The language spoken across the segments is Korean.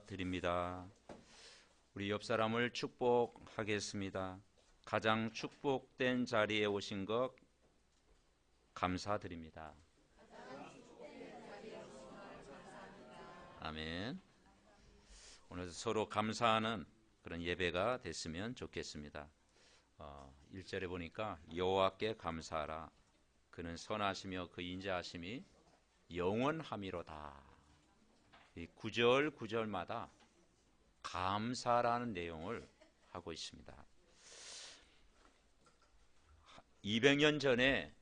드립니다. 우리 옆 사람을 축복하겠습니다. 가장 축복된 자리에 오신 것 감사드립니다. 아멘. 오늘 서로 감사하는 그런 예배가 됐으면 좋겠습니다. 1절에 보니까 여호와께 감사하라. 그는 선하시며 그 인자하심이 영원함이로다. 이 9절 9절마다 감사라는 내용을 하고 있습니다. 200년 전에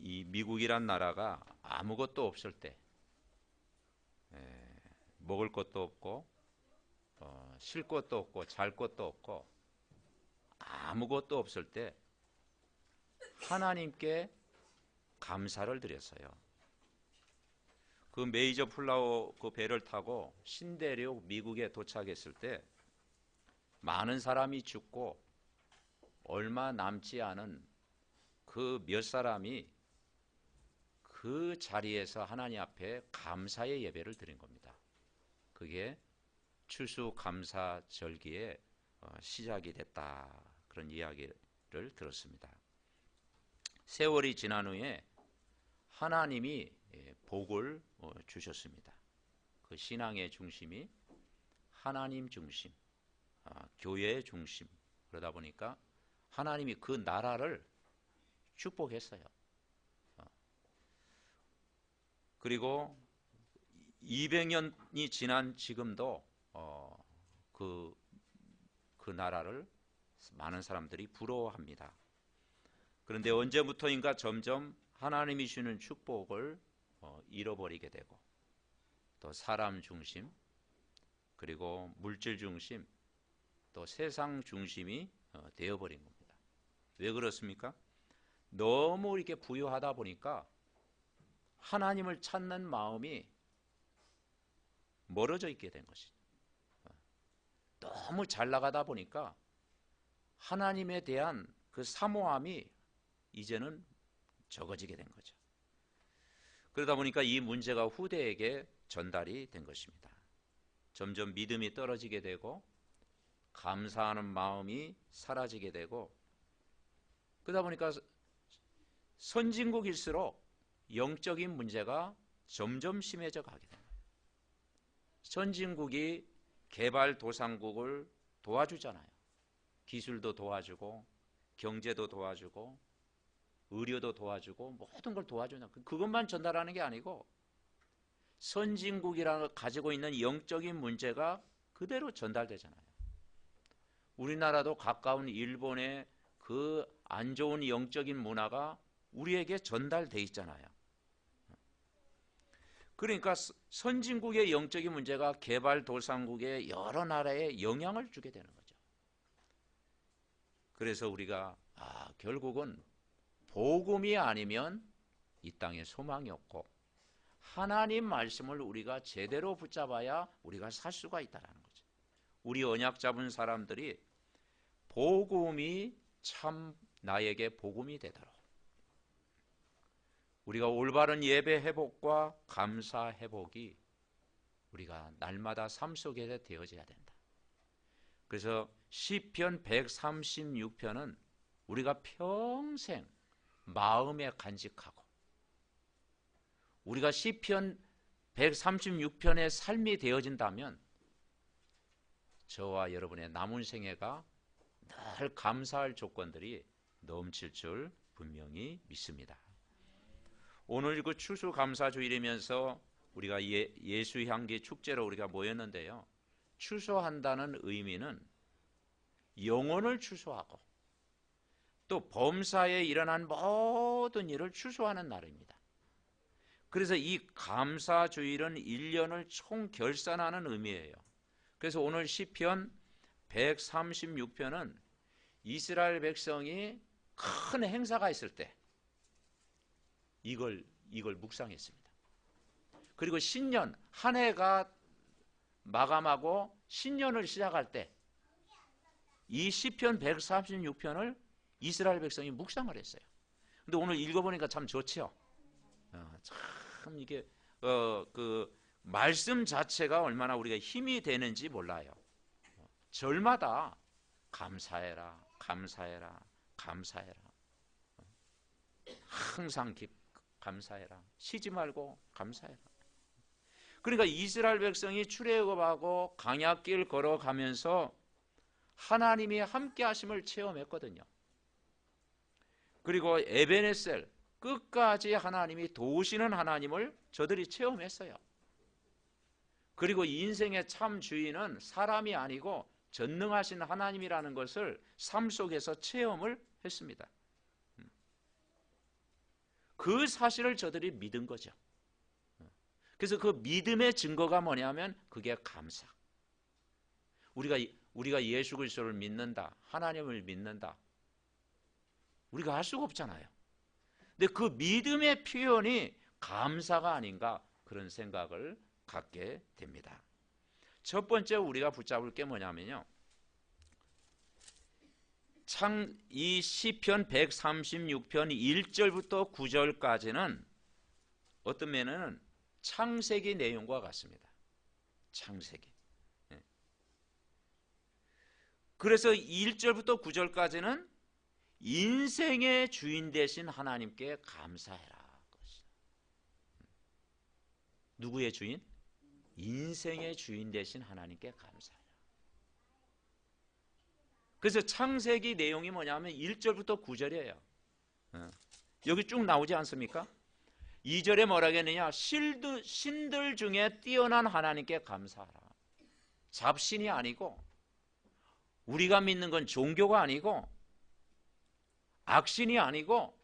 이 미국이란 나라가 아무것도 없을 때, 먹을 것도 없고 쉴 것도 없고 잘 것도 없고 아무것도 없을 때 하나님께 감사를 드렸어요. 그 메이저 플라워 그 배를 타고 신대륙 미국에 도착했을 때 많은 사람이 죽고 얼마 남지 않은 그 몇 사람이 그 자리에서 하나님 앞에 감사의 예배를 드린 겁니다. 그게 추수감사절기의 시작이 됐다. 그런 이야기를 들었습니다. 세월이 지난 후에 하나님이 복을 주셨습니다. 그 신앙의 중심이 하나님 중심, 교회의 중심. 그러다 보니까 하나님이 그 나라를 축복했어요. 그리고 200년이 지난 지금도 그 나라를 많은 사람들이 부러워합니다. 그런데 언제부터인가 점점 하나님이 주는 축복을 잃어버리게 되고 또 사람 중심 그리고 물질 중심 또 세상 중심이 되어버린 겁니다. 왜 그렇습니까? 너무 이렇게 부유하다 보니까 하나님을 찾는 마음이 멀어져 있게 된 것이죠. 너무 잘 나가다 보니까 하나님에 대한 그 사모함이 이제는 적어지게 된 거죠. 그러다 보니까 이 문제가 후대에게 전달이 된 것입니다. 점점 믿음이 떨어지게 되고 감사하는 마음이 사라지게 되고 그러다 보니까 선진국일수록 영적인 문제가 점점 심해져 가게 됩니다. 선진국이 개발도상국을 도와주잖아요. 기술도 도와주고 경제도 도와주고 의료도 도와주고 모든 걸 도와주냐. 그것만 전달하는 게 아니고 선진국이라는 가지고 있는 영적인 문제가 그대로 전달되잖아요. 우리나라도 가까운 일본의 그 안 좋은 영적인 문화가 우리에게 전달돼 있잖아요. 그러니까 선진국의 영적인 문제가 개발도상국의 여러 나라에 영향을 주게 되는 거죠. 그래서 우리가 결국은 복음이 아니면 이 땅에 소망이 없고 하나님 말씀을 우리가 제대로 붙잡아야 우리가 살 수가 있다는 거죠. 우리 언약 잡은 사람들이 복음이 참 나에게 복음이 되도록 우리가 올바른 예배 회복과 감사 회복이 우리가 날마다 삶 속에 되어져야 된다. 그래서 시편 136편은 우리가 평생 마음에 간직하고 우리가 시편 136편의 삶이 되어진다면 저와 여러분의 남은 생애가 늘 감사할 조건들이 넘칠 줄 분명히 믿습니다. 오늘 그 추수감사주일이면서 우리가 예수향기 축제로 우리가 모였는데요. 추수한다는 의미는 영혼을 추수하고 또 범사에 일어난 모든 일을 추수하는 날입니다. 그래서 이 감사주일은 1년을 총 결산하는 의미예요. 그래서 오늘 시편 136편은 이스라엘 백성이 큰 행사가 있을 때 이걸 묵상했습니다. 그리고 신년 한 해가 마감하고 신년을 시작할 때 이 시편 136편을 이스라엘 백성이 묵상을 했어요. 근데 오늘 읽어보니까 참 좋죠. 참 이게 말씀 자체가 얼마나 우리가 힘이 되는지 몰라요. 절마다 감사해라, 감사해라, 감사해라. 항상 감사해라. 쉬지 말고 감사해라. 그러니까 이스라엘 백성이 출애굽하고 광야길 걸어가면서 하나님이 함께 하심을 체험했거든요. 그리고 에베네셀, 끝까지 하나님이 도우시는 하나님을 저들이 체험했어요. 그리고 인생의 참 주인은 사람이 아니고 전능하신 하나님이라는 것을 삶 속에서 체험을 했습니다. 그 사실을 저들이 믿은 거죠. 그래서 그 믿음의 증거가 뭐냐면 그게 감사. 우리가 예수 그리스도를 믿는다, 하나님을 믿는다, 우리가 할 수가 없잖아요. 근데 그 믿음의 표현이 감사가 아닌가, 그런 생각을 갖게 됩니다. 첫 번째 우리가 붙잡을 게 뭐냐면요, 이 시편 136편 1절부터 9절까지는 어떤 면에는 창세기 내용과 같습니다. 창세기. 그래서 1절부터 9절까지는 인생의 주인 되신 하나님께 감사해라. 누구의 주인? 인생의 주인 되신 하나님께 감사해라. 그래서 창세기 내용이 뭐냐면 1절부터 9절이에요. 여기 쭉 나오지 않습니까? 2절에 뭐라고 했느냐? 신들 중에 뛰어난 하나님께 감사하라. 잡신이 아니고, 우리가 믿는 건 종교가 아니고, 악신이 아니고,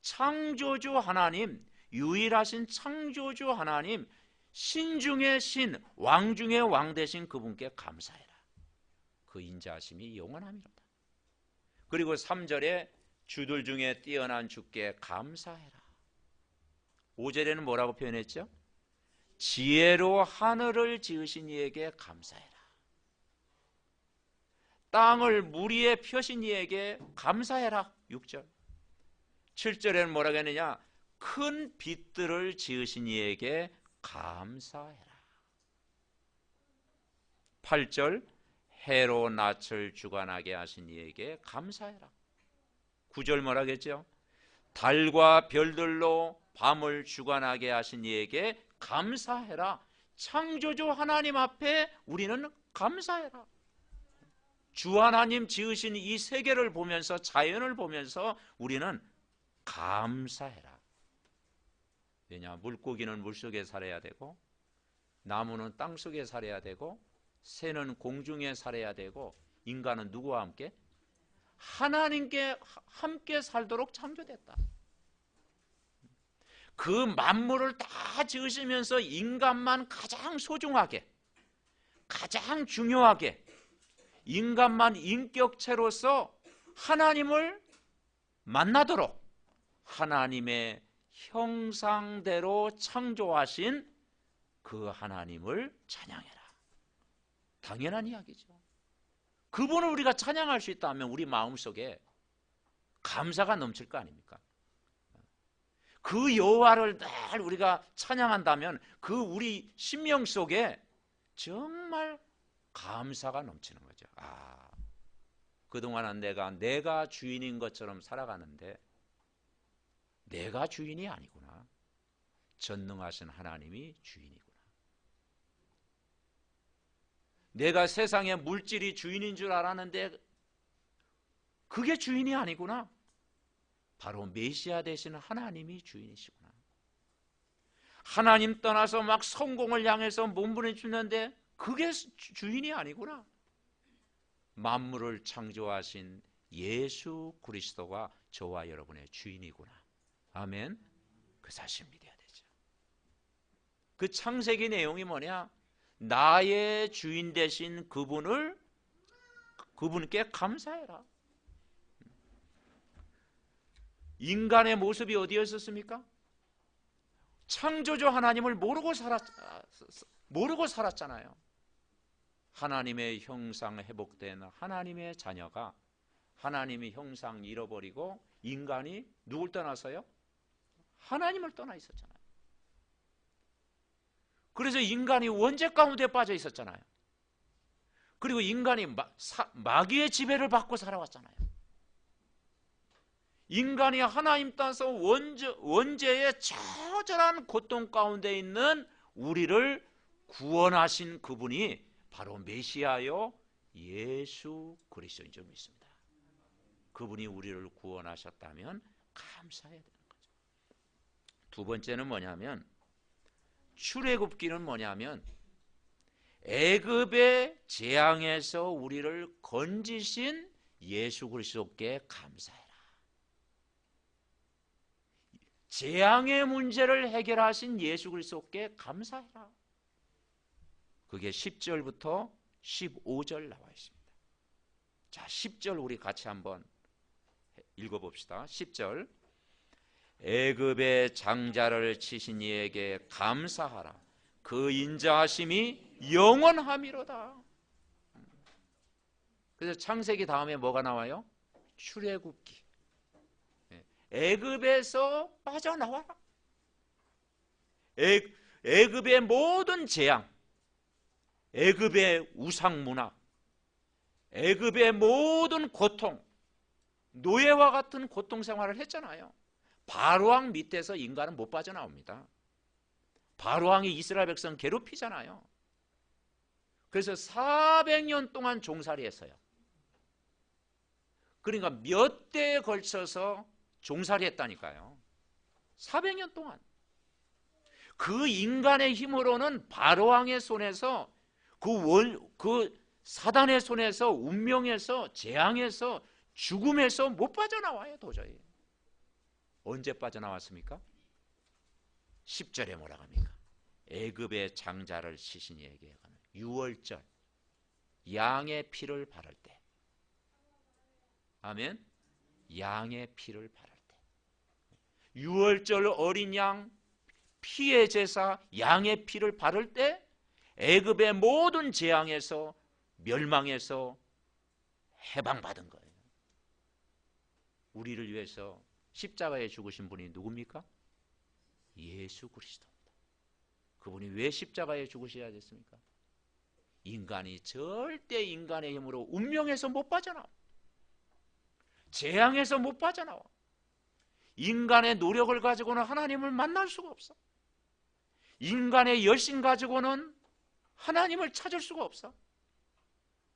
창조주 하나님, 유일하신 창조주 하나님, 신 중의 신, 왕 중의 왕 되신 그분께 감사해라. 그 인자하심이 영원함이로다. 그리고 3절에 주들 중에 뛰어난 주께 감사해라. 5절에는 뭐라고 표현했죠? 지혜로 하늘을 지으신 이에게 감사해라. 땅을 물 위에 펴신 이에게 감사해라. 6절. 7절에는 뭐라고 했느냐? 큰 빛들을 지으신 이에게 감사해라. 8절, 해로 낯을 주관하게 하신 이에게 감사해라. 9절 뭐라고 했죠? 달과 별들로 밤을 주관하게 하신 이에게 감사해라. 창조주 하나님 앞에 우리는 감사해라. 주 하나님 지으신 이 세계를 보면서, 자연을 보면서 우리는 감사해라. 왜냐? 물고기는 물속에 살아야 되고, 나무는 땅속에 살아야 되고, 새는 공중에 살아야 되고, 인간은 누구와 함께? 하나님께 함께 살도록 창조됐다. 그 만물을 다 지으시면서 인간만 가장 소중하게, 가장 중요하게, 인간만 인격체로서 하나님을 만나도록 하나님의 형상대로 창조하신 그 하나님을 찬양해라. 당연한 이야기죠. 그분을 우리가 찬양할 수 있다면 우리 마음속에 감사가 넘칠 거 아닙니까? 그 여호와를 늘 우리가 찬양한다면 그 우리 심령 속에 정말 감사가 넘치는 거죠. 아, 그동안은 내가 주인인 것처럼 살아가는데 내가 주인이 아니구나. 전능하신 하나님이 주인이구나. 내가 세상의 물질이 주인인 줄 알았는데 그게 주인이 아니구나. 바로 메시아 되시는 하나님이 주인이시구나. 하나님 떠나서 막 성공을 향해서 몸부림치는데 그게 주인이 아니구나. 만물을 창조하신 예수 그리스도가 저와 여러분의 주인이구나. 아멘. 그 사실 믿어야 되죠. 그 창세기 내용이 뭐냐? 나의 주인 되신 그분께 감사해라. 인간의 모습이 어디였었습니까? 창조주 하나님을 모르고 살았잖아요. 하나님의 형상 회복된 하나님의 자녀가 하나님의 형상 잃어버리고 인간이 누굴 떠나서요? 하나님을 떠나 있었잖아요. 그래서 인간이 원죄 가운데 빠져 있었잖아요. 그리고 인간이 마귀의 지배를 받고 살아왔잖아요. 인간이 하나님 따서 원죄의 처절한 고통 가운데 있는 우리를 구원하신 그분이 바로 메시아요 예수 그리스도인 줄 믿습니다. 그분이 우리를 구원하셨다면 감사해야 되는 거죠. 두 번째는 뭐냐면, 출애굽기는 뭐냐면 애굽의 재앙에서 우리를 건지신 예수 그리스도께 감사해라. 재앙의 문제를 해결하신 예수 그리스도께 감사해라. 그게 10절부터 15절 나와 있습니다. 자, 10절 우리 같이 한번 읽어봅시다. 10절. 애굽의 장자를 치신 이에게 감사하라. 그 인자하심이 영원함이로다. 그래서 창세기 다음에 뭐가 나와요? 출애굽기. 애굽에서 빠져나와라. 애굽의 모든 재앙, 애굽의 우상 문화, 애굽의 모든 고통, 노예와 같은 고통 생활을 했잖아요. 바로왕 밑에서 인간은 못 빠져나옵니다. 바로왕이 이스라엘 백성 괴롭히잖아요. 그래서 400년 동안 종살이 했어요. 그러니까 몇 대에 걸쳐서 종살이 했다니까요. 400년 동안. 그 인간의 힘으로는 바로왕의 손에서 그 사단의 손에서, 운명에서, 재앙에서, 죽음에서 못 빠져나와요. 도저히. 언제 빠져나왔습니까? 10절에 뭐라고 합니까? 애굽의 장자를 치신 이에게 유월절 양의 피를 바를 때. 아멘. 양의 피를 바를 때. 유월절 어린 양 피의 제사 양의 피를 바를 때 애굽의 모든 재앙에서, 멸망에서 해방받은 거예요. 우리를 위해서 십자가에 죽으신 분이 누굽니까? 예수 그리스도입니다. 그분이 왜 십자가에 죽으셔야 됐습니까? 인간이 절대 인간의 힘으로 운명에서 못 빠져나와, 재앙에서 못 빠져나와. 인간의 노력을 가지고는 하나님을 만날 수가 없어. 인간의 열심 가지고는 하나님을 찾을 수가 없어.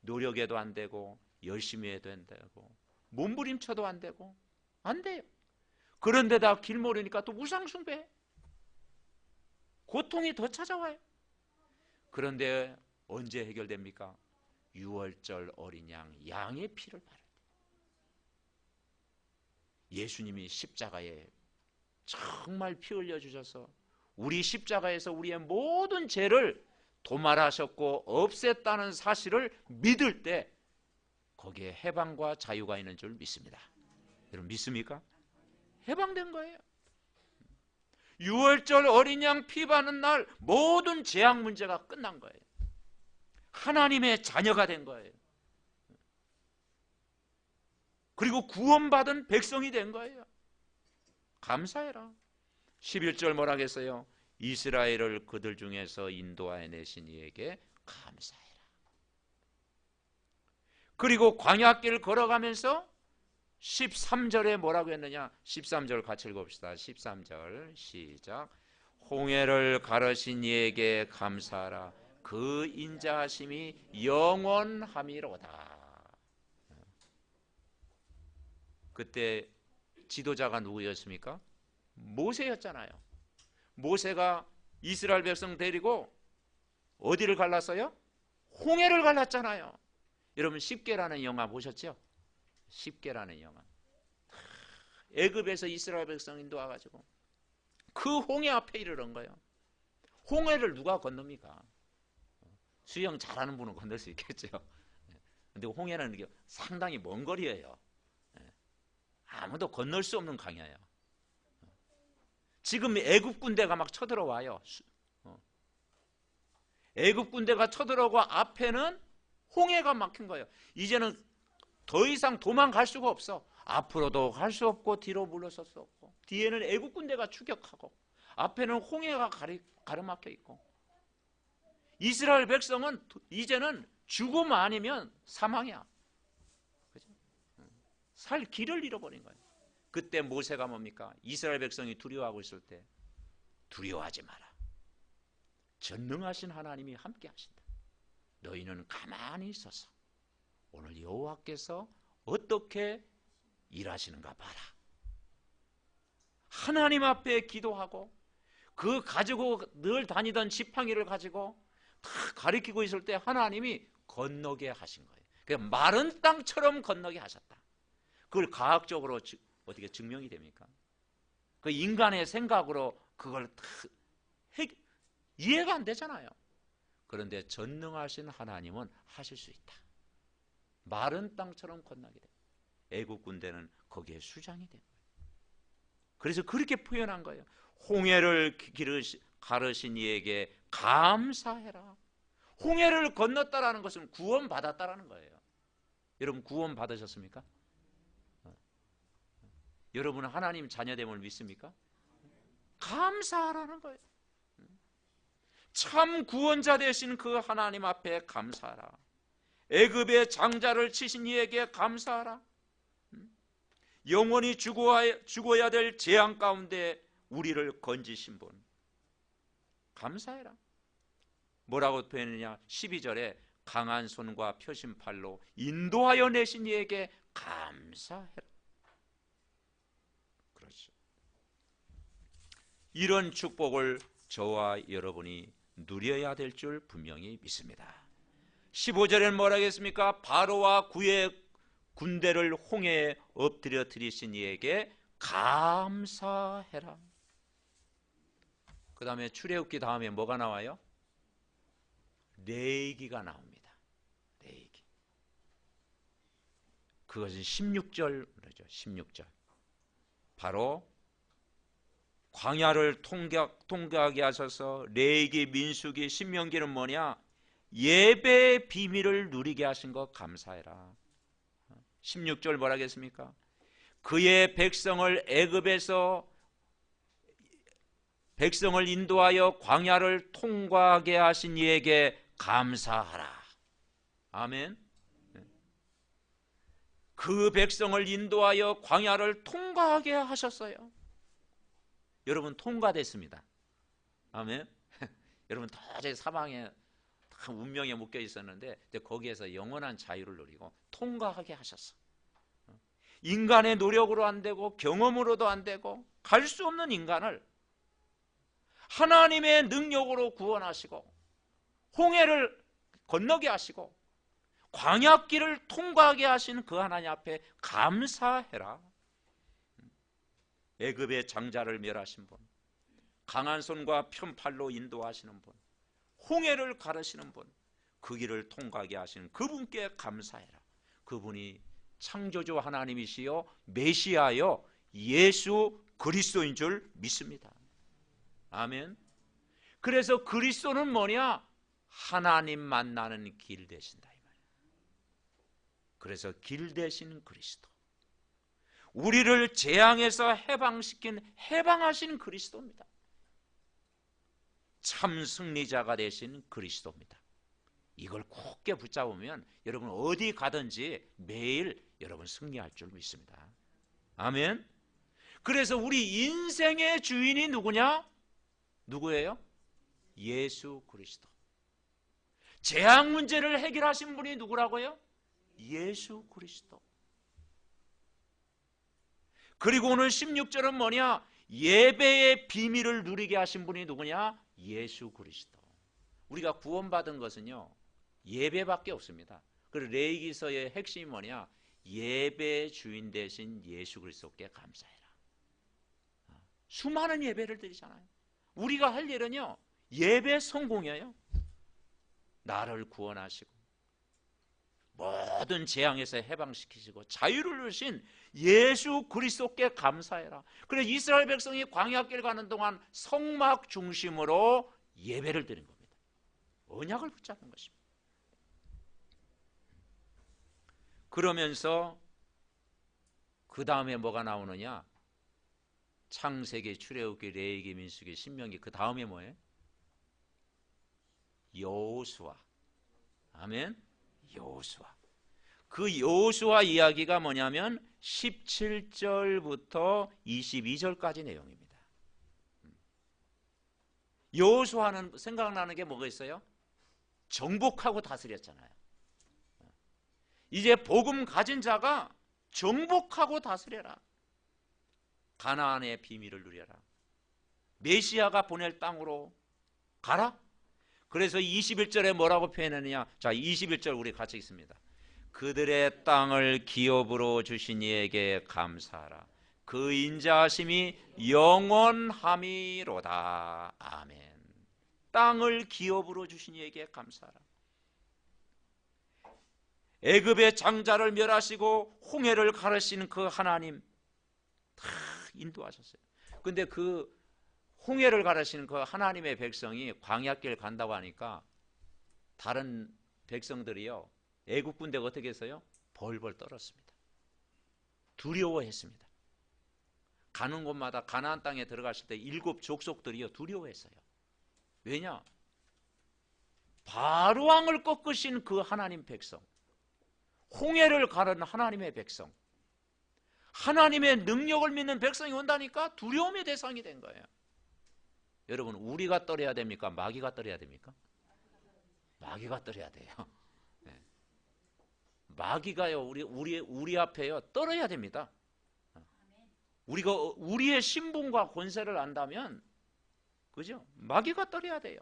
노력해도 안 되고, 열심히 해도 안 되고, 몸부림쳐도 안 되고, 안 돼요. 그런데다 길 모르니까 또 우상숭배, 고통이 더 찾아와요. 그런데 언제 해결됩니까? 유월절 어린 양의 피를 바를 때. 예수님이 십자가에 정말 피 흘려주셔서 우리 십자가에서 우리의 모든 죄를 도말하셨고 없앴다는 사실을 믿을 때 거기에 해방과 자유가 있는 줄 믿습니다. 여러분 믿습니까? 해방된 거예요. 유월절 어린 양 피 바는 날 모든 재앙 문제가 끝난 거예요. 하나님의 자녀가 된 거예요. 그리고 구원받은 백성이 된 거예요. 감사해라. 11절 뭐라 하겠어요? 이스라엘을 그들 중에서 인도하여 내신 이에게 감사해라. 그리고 광야길 걸어가면서 13절에 뭐라고 했느냐? 13절 같이 읽어봅시다. 13절 시작. 홍해를 가르신 이에게 감사하라. 그 인자하심이 영원함이로다. 그때 지도자가 누구였습니까? 모세였잖아요. 모세가 이스라엘 백성 데리고 어디를 갈랐어요? 홍해를 갈랐잖아요. 여러분 십계라는 영화 보셨죠? 십계라는 영화. 애굽에서 이스라엘 백성 인도와가지고 그 홍해 앞에 이르는 거예요. 홍해를 누가 건넙니까? 수영 잘하는 분은 건널 수 있겠죠. 근데 홍해는 상당히 먼 거리예요. 아무도 건널 수 없는 강야예요. 지금 애굽 군대가 막 쳐들어와요. 애굽 군대가 쳐들어오고 앞에는 홍해가 막힌 거예요. 이제는 더 이상 도망갈 수가 없어. 앞으로도 갈 수 없고 뒤로 물러설 수 없고, 뒤에는 애국 군대가 추격하고 앞에는 홍해가 가로막혀 있고 이스라엘 백성은 이제는 죽음 아니면 사망이야. 그죠? 살 길을 잃어버린 거예요. 그때 모세가 뭡니까? 이스라엘 백성이 두려워하고 있을 때 두려워하지 마라. 전능하신 하나님이 함께 하신다. 너희는 가만히 있어서 오늘 여호와께서 어떻게 일하시는가 봐라. 하나님 앞에 기도하고 그 가지고 늘 다니던 지팡이를 가지고 다 가리키고 있을 때 하나님이 건너게 하신 거예요. 그냥 마른 땅처럼 건너게 하셨다. 그걸 과학적으로 어떻게 증명이 됩니까? 그 인간의 생각으로 그걸 이해가 안 되잖아요. 그런데 전능하신 하나님은 하실 수 있다. 마른 땅처럼 건너게 돼. 애국 군대는 거기에 수장이 된 거예요. 그래서 그렇게 표현한 거예요. 홍해를 가르신 이에게 감사해라. 홍해를 건넜다라는 것은 구원받았다라는 거예요. 여러분 구원 받으셨습니까? 여러분은 하나님 자녀됨을 믿습니까? 감사하라는 거예요. 참 구원자 되신 그 하나님 앞에 감사하라. 애굽의 장자를 치신 이에게 감사하라. 영원히 죽어야 될 재앙 가운데 우리를 건지신 분 감사해라. 뭐라고 표현했느냐? 12절에 강한 손과 펴신 팔로 인도하여 내신 이에게 감사해라. 그렇죠. 이런 축복을 저와 여러분이 누려야 될 줄 분명히 믿습니다. 15절에는 뭐라 하겠습니까? 바로와 그의 군대를 홍해에 엎드려뜨리신 이에게 감사해라. 그 다음에 출애굽기 다음에 뭐가 나와요? 레위기가 나옵니다. 레위기. 그것은 16절이죠. 16절. 바로 광야를 통과하게 하셔서 레위기, 민수기, 신명기는 뭐냐? 예배의 비밀을 누리게 하신 것 감사해라. 16절 뭐라 하겠습니까? 그의 백성을 애굽에서 백성을 인도하여 광야를 통과하게 하신 이에게 감사하라. 아멘. 그 백성을 인도하여 광야를 통과하게 하셨어요. 여러분 통과됐습니다. 아멘. 여러분 도저히 사망에 운명에 묶여 있었는데 거기에서 영원한 자유를 누리고 통과하게 하셨어. 인간의 노력으로 안 되고 경험으로도 안 되고 갈 수 없는 인간을 하나님의 능력으로 구원하시고 홍해를 건너게 하시고 광야길을 통과하게 하신 그 하나님 앞에 감사해라. 애굽의 장자를 멸하신 분, 강한 손과 편 팔로 인도하시는 분, 홍해를 가르시는 분, 그 길을 통과하게 하시는 그분께 감사해라. 그분이 창조주 하나님이시요 메시아요 예수 그리스도인 줄 믿습니다. 아멘. 그래서 그리스도는 뭐냐? 하나님 만나는 길 되신다 이 말이에요. 그래서 길 되신 그리스도, 우리를 재앙에서 해방하신 그리스도입니다. 참 승리자가 되신 그리스도입니다. 이걸 굳게 붙잡으면 여러분 어디 가든지 매일 여러분 승리할 줄 믿습니다. 아멘. 그래서 우리 인생의 주인이 누구냐? 누구예요? 예수 그리스도. 재앙 문제를 해결하신 분이 누구라고요? 예수 그리스도. 그리고 오늘 16절은 뭐냐? 예배의 비밀을 누리게 하신 분이 누구냐? 예수 그리스도. 우리가 구원받은 것은요 예배밖에 없습니다. 그리고 레위기서의 핵심이 뭐냐? 예배의 주인 되신 예수 그리스도께 감사해라. 수많은 예배를 드리잖아요. 우리가 할 일은요 예배 성공이에요. 나를 구원하시고 모든 재앙에서 해방시키시고 자유를 주신 예수 그리스도께 감사해라. 그래서 이스라엘 백성이 광야길 가는 동안 성막 중심으로 예배를 드린 겁니다. 언약을 붙잡는 것입니다. 그러면서 그 다음에 뭐가 나오느냐? 창세기, 출애굽기, 레위기, 민수기, 신명기 그 다음에 뭐예요? 여호수아. 아멘. 여호수아. 그 여호수아 이야기가 뭐냐면 17절부터 22절까지 내용입니다. 여호수아는 생각나는 게 뭐가 있어요? 정복하고 다스렸잖아요. 이제 복음 가진 자가 정복하고 다스려라. 가나안의 비밀을 누려라. 메시아가 보낼 땅으로 가라. 그래서 21절에 뭐라고 표현했느냐? 자, 21절 우리 같이 읽습니다. 그들의 땅을 기업으로 주신 이에게 감사하라. 그 인자하심이 영원함이로다. 아멘. 땅을 기업으로 주신 이에게 감사하라. 애굽의 장자를 멸하시고 홍해를 가르시는 그 하나님 다 인도하셨어요. 근데 그 홍해를 가르시는 그 하나님의 백성이 광야길 간다고 하니까 다른 백성들이요, 애국 군대가 어떻게 했어요? 벌벌 떨었습니다. 두려워했습니다. 가는 곳마다 가나안 땅에 들어갔을 때 7 족속들이요 두려워했어요. 왜냐? 바로왕을 꺾으신 그 하나님 백성, 홍해를 가르는 하나님의 백성, 하나님의 능력을 믿는 백성이 온다니까 두려움의 대상이 된 거예요. 여러분, 우리가 떨어야 됩니까? 마귀가 떨어야 됩니까? 마귀가 떨어야 돼요. 네. 마귀가요 우리 앞에요 떨어야 됩니다. 우리가 우리의 신분과 권세를 안다면, 그죠? 마귀가 떨어야 돼요.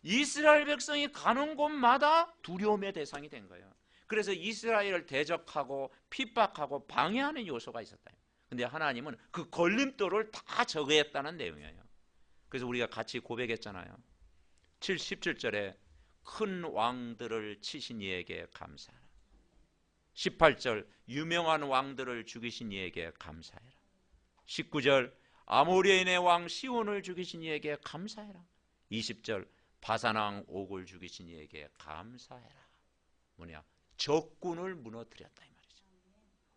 이스라엘 백성이 가는 곳마다 두려움의 대상이 된 거예요. 그래서 이스라엘을 대적하고 핍박하고 방해하는 요소가 있었다. 근데 하나님은 그 걸림돌을 다 제거했다는 내용이에요. 그래서 우리가 같이 고백했잖아요. 17절에 큰 왕들을 치신 이에게 감사하라. 18절 유명한 왕들을 죽이신 이에게 감사해라. 19절 아모리인의 왕 시온을 죽이신 이에게 감사해라. 20절 바산왕 옥을 죽이신 이에게 감사해라. 뭐냐? 적군을 무너뜨렸다 이 말이죠.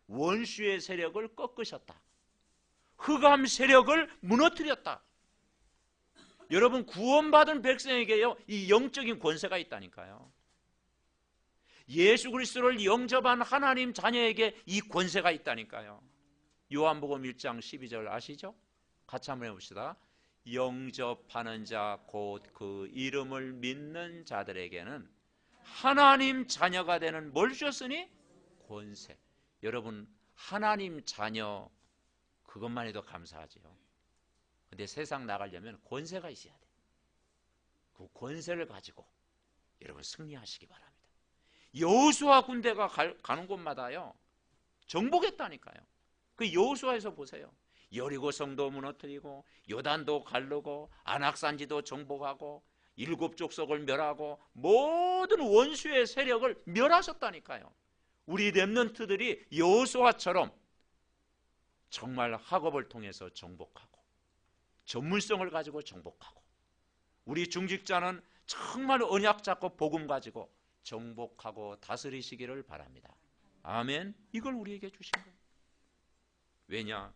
원수의 세력을 꺾으셨다. 흑암 세력을 무너뜨렸다. 여러분, 구원받은 백성에게요 이 영적인 권세가 있다니까요. 예수 그리스도를 영접한 하나님 자녀에게 이 권세가 있다니까요. 요한복음 1장 12절 아시죠? 같이 한번 해봅시다. 영접하는 자 곧 그 이름을 믿는 자들에게는 하나님 자녀가 되는 뭘 주셨으니? 권세. 여러분, 하나님 자녀 그것만 해도 감사하지요. 근데 세상 나가려면 권세가 있어야 돼. 그 권세를 가지고 여러분 승리하시기 바랍니다. 여호수아 군대가 가는 곳마다요 정복했다니까요. 그 여호수아에서 보세요. 여리고 성도 무너뜨리고 요단도 가르고 안악산지도 정복하고 7 족속을 멸하고 모든 원수의 세력을 멸하셨다니까요. 우리 렘넌트들이 여호수아처럼 정말 학업을 통해서 정복하고 전문성을 가지고 정복하고, 우리 중직자는 정말 언약 잡고 복음 가지고 정복하고 다스리시기를 바랍니다. 아멘. 이걸 우리에게 주신 거예요. 왜냐?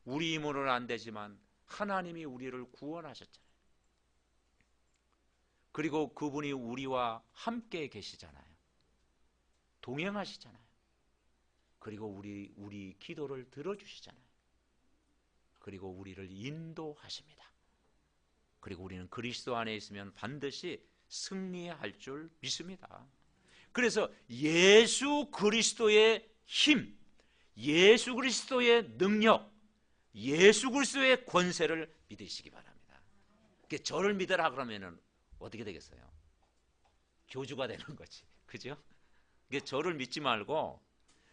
우리 힘으로는 안 되지만 하나님이 우리를 구원하셨잖아요. 그리고 그분이 우리와 함께 계시잖아요. 동행하시잖아요. 그리고 우리 기도를 들어주시잖아요. 그리고 우리를 인도하십니다. 그리고 우리는 그리스도 안에 있으면 반드시 승리할 줄 믿습니다. 그래서 예수 그리스도의 힘, 예수 그리스도의 능력, 예수 그리스도의 권세를 믿으시기 바랍니다. 저를 믿으라 그러면은 어떻게 되겠어요? 교주가 되는 거지, 그죠? 저를 믿지 말고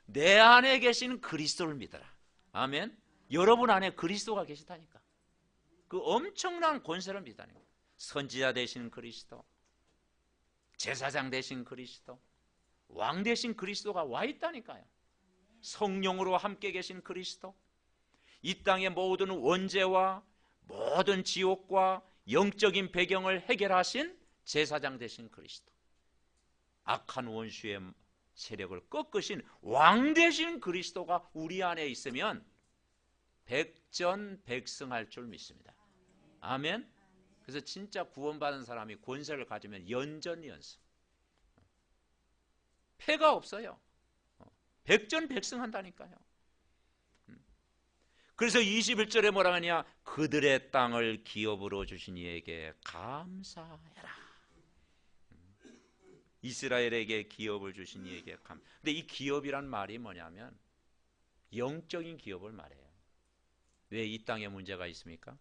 내 안에 계신 그리스도를 믿어라. 아멘. 여러분 안에 그리스도가 계시다니까. 그 엄청난 권세를 믿다니까. 선지자 되신 그리스도, 제사장 되신 그리스도, 왕 되신 그리스도가 와 있다니까요. 성령으로 함께 계신 그리스도, 이 땅의 모든 원죄와 모든 지옥과 영적인 배경을 해결하신 제사장 되신 그리스도, 악한 원수의 세력을 꺾으신 왕 되신 그리스도가 우리 안에 있으면 백전백승할 줄 믿습니다. 아멘. 그래서 진짜 구원받은 사람이 권세를 가지면 연전연승, 패가 없어요. 백전백승한다니까요. 그래서 21절에 뭐라 하냐? 그들의 땅을 기업으로 주신 이에게 감사해라. 이스라엘에게 기업을 주신 이에게 근데 이 기업이란 말이 뭐냐면 영적인 기업을 말해요. 왜 이 땅에 문제가 있습니까?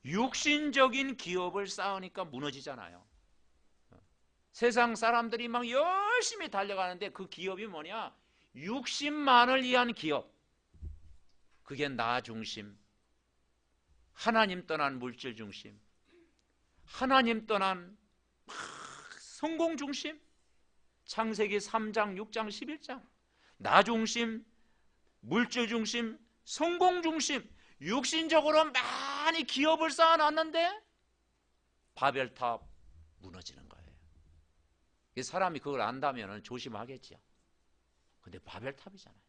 육신적인 기업을 쌓으니까 무너지잖아요. 세상 사람들이 막 열심히 달려가는데 그 기업이 뭐냐? 육신만을 위한 기업. 그게 나 중심, 하나님 떠난 물질 중심, 하나님 떠난 성공 중심. 창세기 3장, 6장, 11장 나 중심, 물질 중심, 성공 중심, 육신적으로 많이 기업을 쌓아놨는데 바벨탑 무너지는 거예요. 사람이 그걸 안다면 조심하겠죠. 근데 바벨탑이잖아요.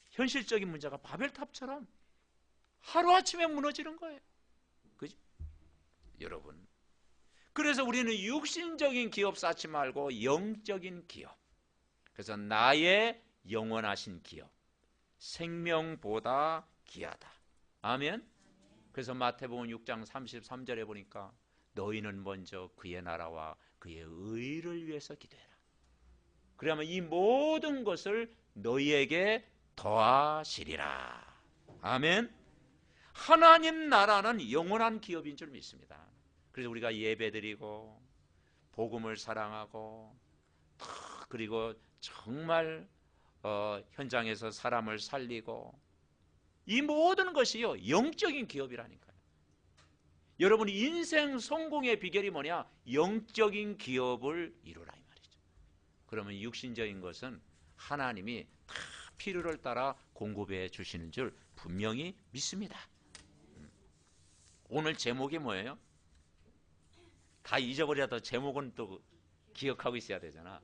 현실적인 문제가 바벨탑처럼 하루아침에 무너지는 거예요. 그죠? 여러분, 그래서 우리는 육신적인 기업 쌓지 말고 영적인 기업, 그래서 나의 영원하신 기업, 생명보다 귀하다. 아멘. 그래서 마태복음 6장 33절에 보니까 너희는 먼저 그의 나라와 그의 의를 위해서 기도해라. 그러면 이 모든 것을 너희에게 더하시리라. 아멘. 하나님 나라는 영원한 기업인 줄 믿습니다. 그래서 우리가 예배드리고 복음을 사랑하고 그리고 정말 현장에서 사람을 살리고 이 모든 것이요 영적인 기업이라니까요. 여러분 인생 성공의 비결이 뭐냐? 영적인 기업을 이루라 이 말이죠. 그러면 육신적인 것은 하나님이 다 필요를 따라 공급해 주시는 줄 분명히 믿습니다. 오늘 제목이 뭐예요? 다 잊어버려도 제목은 또 기억하고 있어야 되잖아.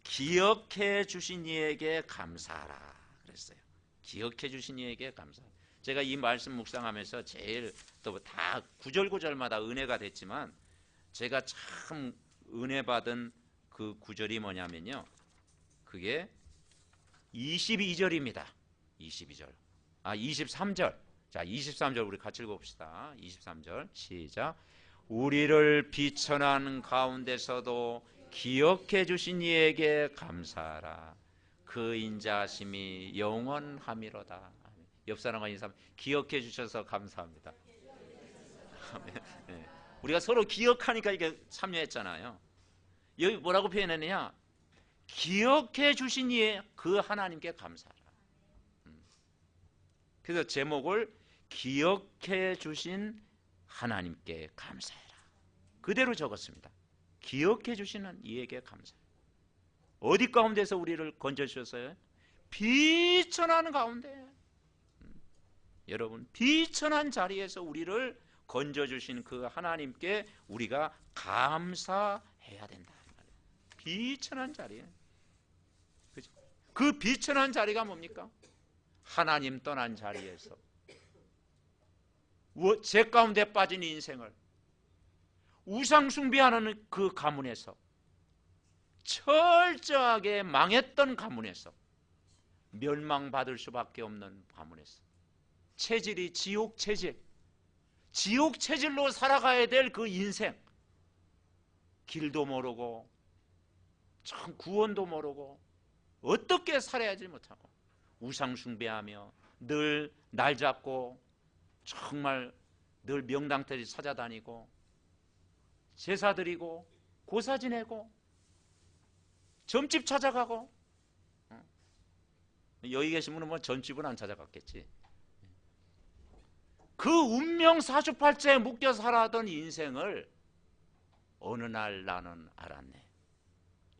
기억해 주신 이에게 감사하라 그랬어요. 기억해 주신 이에게 감사하라. 제가 이 말씀 묵상하면서 제일 또 다 구절구절마다 은혜가 됐지만 제가 참 은혜 받은 그 구절이 뭐냐면요. 그게 22절입니다. 22절. 23절. 자, 23절 우리 같이 읽어봅시다. 23절 시작. 우리를 비천한 가운데서도 기억해 주신 이에게 감사하라. 그 인자하심이 영원함이로다. 옆 사람과 인사하면 기억해 주셔서 감사합니다. 네. 우리가 서로 기억하니까 이게 참여했잖아요. 여기 뭐라고 표현했느냐? 기억해 주신 이에 그 하나님께 감사하라. 그래서 제목을 기억해 주신 하나님께 감사해라. 그대로 적었습니다. 기억해 주시는 이에게 감사해라. 어디 가운데서 우리를 건져주셨어요? 비천한 가운데. 여러분 비천한 자리에서 우리를 건져주신 그 하나님께 우리가 감사해야 된다. 비천한 자리에. 그죠? 그 비천한 자리가 뭡니까? 하나님 떠난 자리에서 죄 가운데 빠진 인생을 우상 숭배하는 그 가문에서 철저하게 망했던 가문에서 멸망받을 수밖에 없는 가문에서 체질이 지옥 체질로 살아가야 될 그 인생, 길도 모르고 참 구원도 모르고 어떻게 살아야 하지 못하고 우상 숭배하며 늘 날 잡고 정말 늘 명당터리 찾아다니고 제사 드리고 고사 지내고 점집 찾아가고. 여기 계신 분은 뭐 점집은 안 찾아갔겠지. 그 운명 사주팔자에 묶여 살아던 인생을 어느 날 나는 알았네.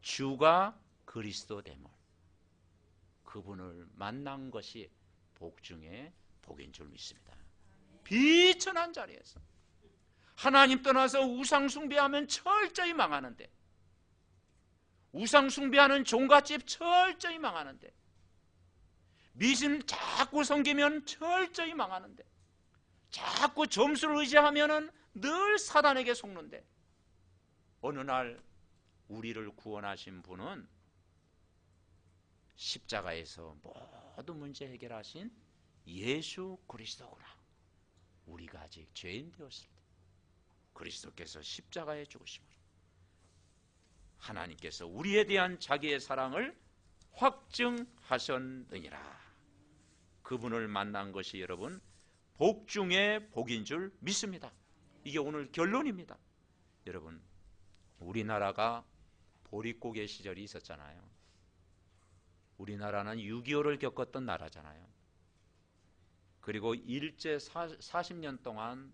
주가 그리스도 됨을, 그분을 만난 것이 복 중에 복인 줄 믿습니다. 비천한 자리에서 하나님 떠나서 우상 숭배하면 철저히 망하는데, 우상 숭배하는 종갓집 철저히 망하는데, 미신 자꾸 섬기면 철저히 망하는데, 자꾸 점수를 의지하면은 늘 사단에게 속는데, 어느 날 우리를 구원하신 분은 십자가에서 모든 문제 해결하신 예수 그리스도구나. 우리가 아직 죄인 되었을 때 그리스도께서 십자가에 죽으심으로 하나님께서 우리에 대한 자기의 사랑을 확증하셨느니라. 그분을 만난 것이 여러분 복 중에 복인 줄 믿습니다. 이게 오늘 결론입니다. 여러분, 우리나라가 보릿고개 시절이 있었잖아요. 우리나라는 6.25를 겪었던 나라잖아요. 그리고 일제 40년 동안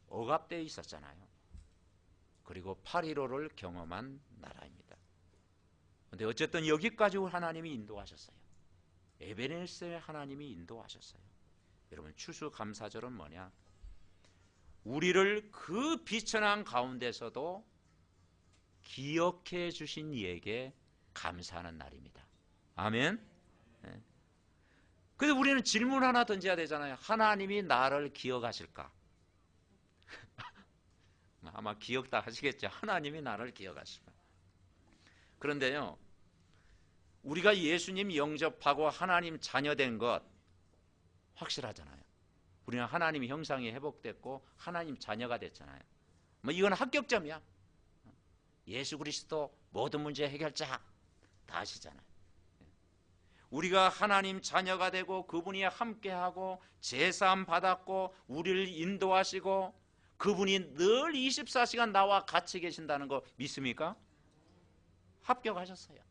억압되어 있었잖아요. 그리고 8.15를 경험한 나라입니다. 그런데 어쨌든 여기까지 하나님이 인도하셨어요. 에베네셀 하나님이 인도하셨어요. 여러분, 추수감사절은 뭐냐? 우리를 그 비천한 가운데서도 기억해 주신 이에게 감사하는 날입니다. 아멘. 네. 그래서 우리는 질문 하나 던져야 되잖아요. 하나님이 나를 기억하실까? 아마 기억 다 하시겠죠. 하나님이 나를 기억하실까? 그런데요, 우리가 예수님 영접하고 하나님 자녀된 것 확실하잖아요. 우리는 하나님 형상이 회복됐고 하나님 자녀가 됐잖아요. 뭐 이건 합격점이야. 예수 그리스도 모든 문제 해결자 다 아시잖아요. 우리가 하나님 자녀가 되고 그분이 함께하고 제사함 받았고 우리를 인도하시고 그분이 늘 24시간 나와 같이 계신다는 거 믿습니까? 합격하셨어요.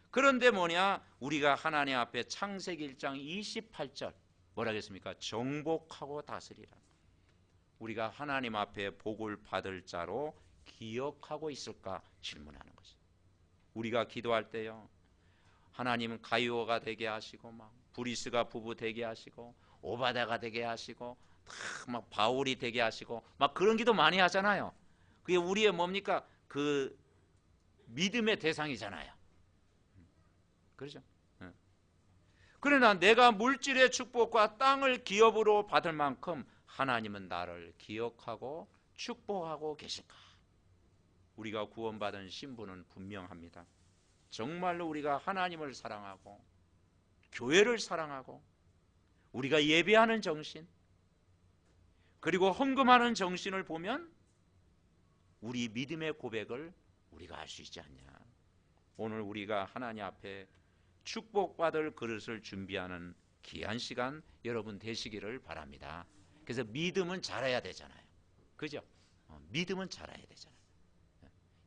그런데 뭐냐? 우리가 하나님 앞에 창세기 1장 28절 뭐라 했습니까? 정복하고 다스리라. 우리가 하나님 앞에 복을 받을 자로 기억하고 있을까 질문하는 것이. 우리가 기도할 때요, 하나님은 가이오가 되게 하시고 막 브리스가 부부 되게 하시고 오바다가 되게 하시고 막 바울이 되게 하시고 막 그런 기도 많이 하잖아요. 그게 우리의 뭡니까? 그 믿음의 대상이잖아요. 그렇죠? 그러나 내가 물질의 축복과 땅을 기업으로 받을 만큼 하나님은 나를 기억하고 축복하고 계실까? 우리가 구원받은 신분은 분명합니다. 정말로 우리가 하나님을 사랑하고 교회를 사랑하고 우리가 예배하는 정신 그리고 헌금하는 정신을 보면 우리 믿음의 고백을 우리가 알 수 있지 않냐. 오늘 우리가 하나님 앞에 축복받을 그릇을 준비하는 귀한 시간 여러분 되시기를 바랍니다. 그래서 믿음은 잘해야 되잖아요. 그죠? 믿음은 잘해야 되잖아요.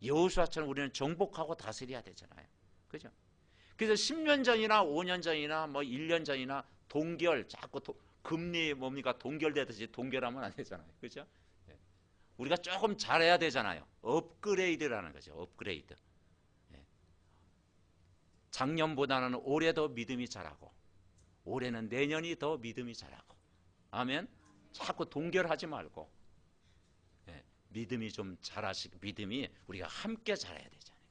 여호수아처럼 우리는 정복하고 다스려야 되잖아요. 그죠? 그래서 10년 전이나 5년 전이나 뭐 1년 전이나 동결 자꾸 금리 뭡니까 동결되듯이 동결하면 안 되잖아요. 그죠? 우리가 조금 잘해야 되잖아요. 업그레이드라는 거죠. 업그레이드. 작년보다는 올해 더 믿음이 자라고 올해는 내년이 더 믿음이 자라고. 아멘. 자꾸 동결하지 말고 믿음이 좀 자라시고 믿음이 우리가 함께 자라야 되잖아요.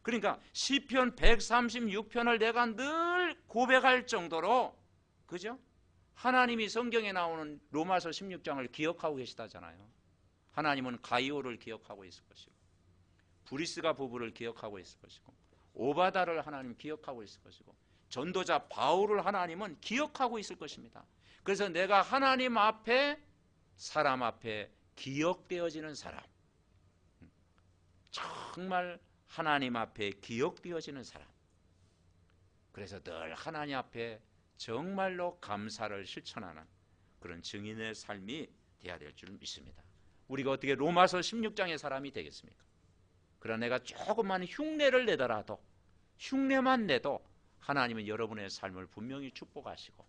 그러니까 시편 136편을 내가 늘 고백할 정도로 그죠? 하나님이 성경에 나오는 로마서 16장을 기억하고 계시다잖아요. 하나님은 가이오를 기억하고 있을 것이고 브리스가 부부를 기억하고 있을 것이고 오바다를 하나님 기억하고 있을 것이고 전도자 바울을 하나님은 기억하고 있을 것입니다. 그래서 내가 하나님 앞에 사람 앞에 기억되어지는 사람, 정말 하나님 앞에 기억되어지는 사람, 그래서 늘 하나님 앞에 정말로 감사를 실천하는 그런 증인의 삶이 되어야 될 줄 믿습니다. 우리가 어떻게 로마서 16장의 사람이 되겠습니까? 그러나 내가 조금만 흉내를 내더라도 흉내만 내도 하나님은 여러분의 삶을 분명히 축복하시고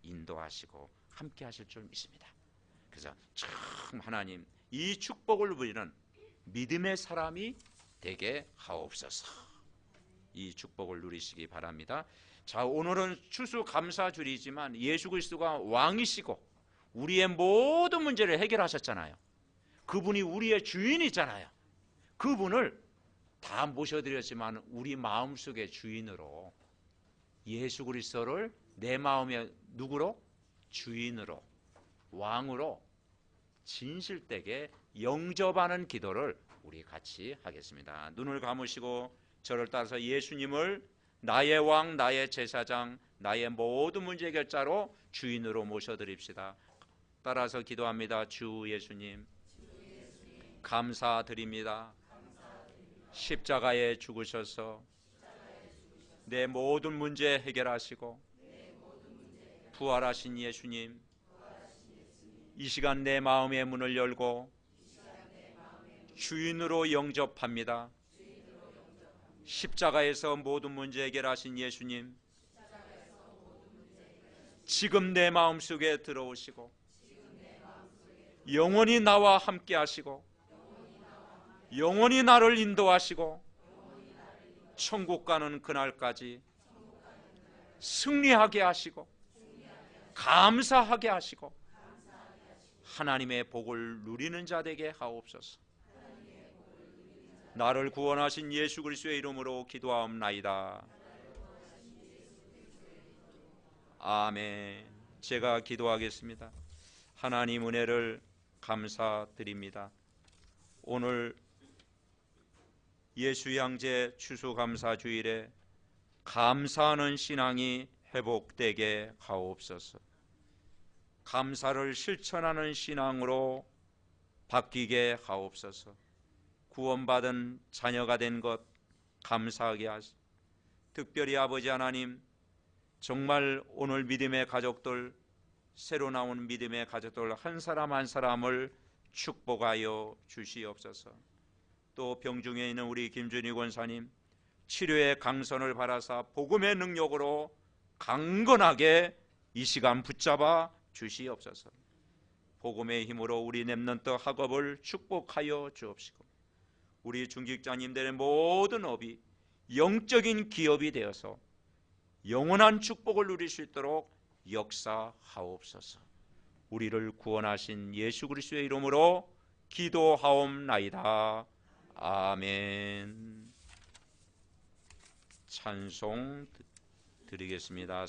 인도하시고 함께 하실 줄 믿습니다. 그래서 참 하나님 이 축복을 누리는 믿음의 사람이 되게 하옵소서. 이 축복을 누리시기 바랍니다. 자, 오늘은 추수감사주일이지만 예수 그리스도가 왕이시고 우리의 모든 문제를 해결하셨잖아요. 그분이 우리의 주인이잖아요. 그분을 다 모셔드렸지만 우리 마음속의 주인으로 예수 그리스도를 내 마음의 누구로? 주인으로 왕으로 진실되게 영접하는 기도를 우리 같이 하겠습니다. 눈을 감으시고 저를 따라서 예수님을 나의 왕, 나의 제사장, 나의 모든 문제 해결자로 주인으로 모셔드립시다. 따라서 기도합니다. 주 예수님, 감사드립니다. 십자가에 죽으셔서 내 모든 문제 해결하시고 부활하신 예수님, 이 시간 내 마음의 문을 열고 주인으로 영접합니다. 십자가에서 모든 문제 해결하신 예수님, 지금 내 마음속에 들어오시고 영원히 나와 함께 하시고 영원히 나를 인도하시고 천국 가는 그날까지 승리하게 하시고 감사하게 하시고 하나님의 복을 누리는 자 되게 하옵소서. 나를 구원하신 예수 그리스도의 이름으로 기도하옵나이다. 아멘. 제가 기도하겠습니다. 하나님 은혜를 감사드립니다. 오늘 예수 양재 추수감사 주일에 감사하는 신앙이 회복되게 하옵소서. 감사를 실천하는 신앙으로 바뀌게 하옵소서. 구원받은 자녀가 된 것 감사하게 하시고, 특별히 아버지 하나님, 정말 오늘 믿음의 가족들, 새로 나온 믿음의 가족들 한 사람 한 사람을 축복하여 주시옵소서. 또 병중에 있는 우리 김준희 권사님, 치료의 강선을 바라사 복음의 능력으로 강건하게 이 시간 붙잡아 주시옵소서. 복음의 힘으로 우리 렘넌트 학업을 축복하여 주옵시고, 우리 중직자님들의 모든 업이 영적인 기업이 되어서 영원한 축복을 누릴 수 있도록 역사하옵소서. 우리를 구원하신 예수 그리스도의 이름으로 기도하옵나이다. 아멘. 찬송 드리겠습니다.